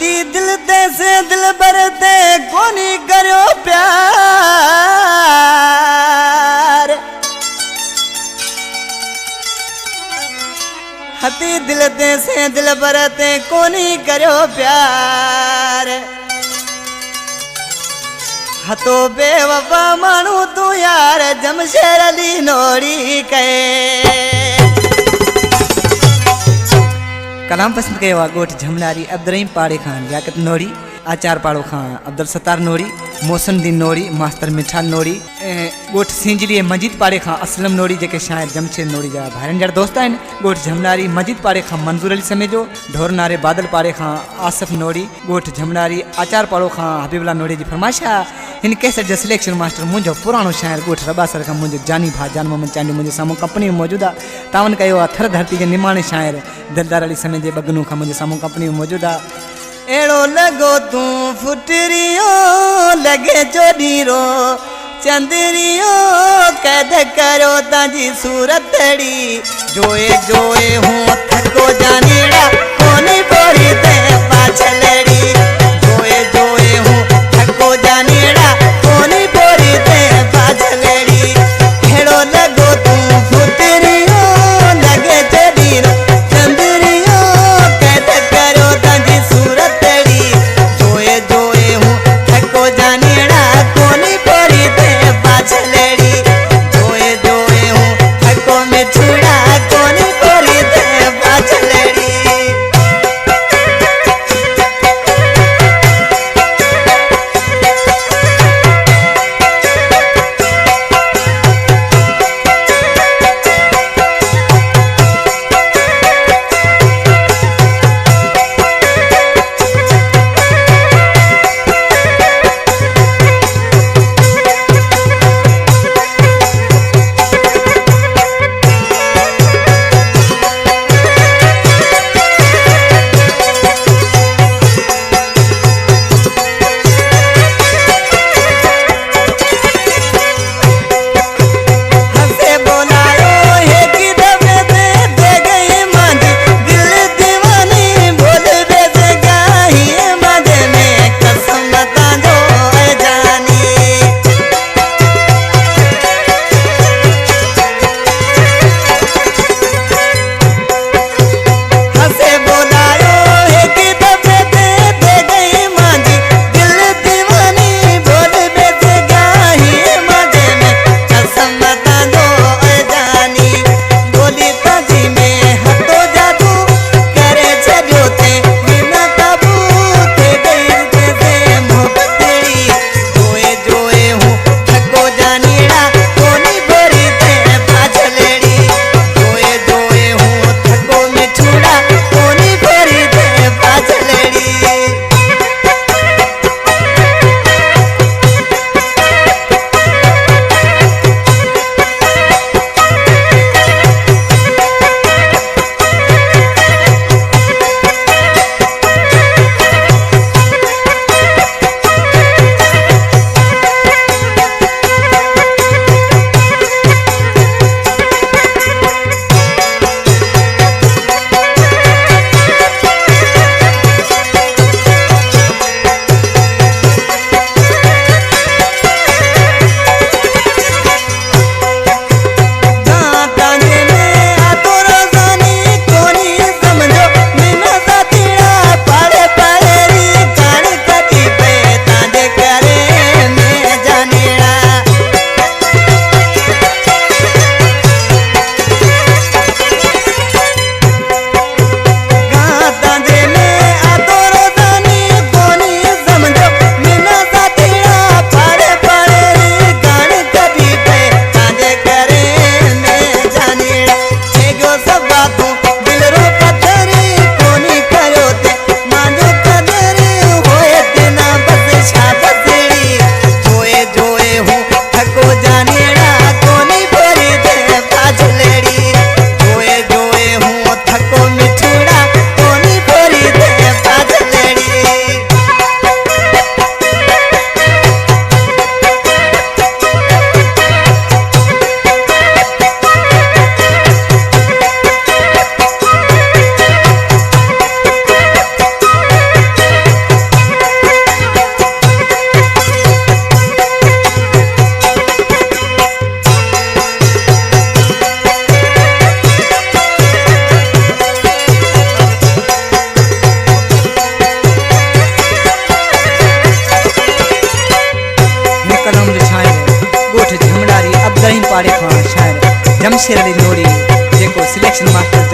हती दिल दे से दिल बरते कोनी करो प्यार। हती दिल दे से दिल बरते कोनी करो प्यार। हतो बेवफा मानू तू यार जमशेर अली नोड़ी कहे। कलाम पसंद कयो आहे गोठ झमनारी अब्दुर्रहीम पाड़े खान लियाकत नोड़ी आचार पाड़ो खान अब्दुल सत्तार नोड़ी मोहसिनुद्दीन नोड़ी मास्टर मिठान नोड़ी गोठ सिंजली मजीद पाड़े खान असलम नोड़ी जेके शायर जमशेद नोड़ी जा भाइरनि जड़ दोस्त आहिनि। गोठ झमनारी मजीद पाड़े खान मंजूर अली समेजो ढोर नारे बादल पाड़े खान आसिफ नोड़ी गोठ झमनारी आचार पाड़ो खान हबीबुल्ला नोड़ी जी फरमाइश आहे। हिन कैसेट जो सिलेक्शन मास्टर मुझो पुरानो शायर गोठ रबासर का मुझे जानी भा जान मोहम्मद चांदी मुझे सामू कंपनी में मौजूद आहे। तावन कयो आहे थर धरती के निमाणे शायर दिलदार अली समेजे बगनू का मुझे सामू कंपनी में मौजूद आहे। एड़ो लगो तू फुटरियो लगे जोड़ीरो चंदरियो कैद करो ताजी सूरतड़ी जोए जोए हूँ थको जानेड़ा कोनी पड़ी ते पाछलड़ी जोए जोए हूँ थको जानेड़ा कोनी पड़ी ते पाछलड़ी। एड़ो लगो तू फुटरियो लगे जोड़ीरो चंदरियो कैद करो ताजी सूरतड़ी जोए जोए हूँ थको जानेड़ा कोनी पड़ी ते पाछलड़ी जोए जोए हूँ थको में छुड़ा कोनी पड़ी ते पाछलड़ी। शेर अली नोरी जेको सिलेक्शन मास्टर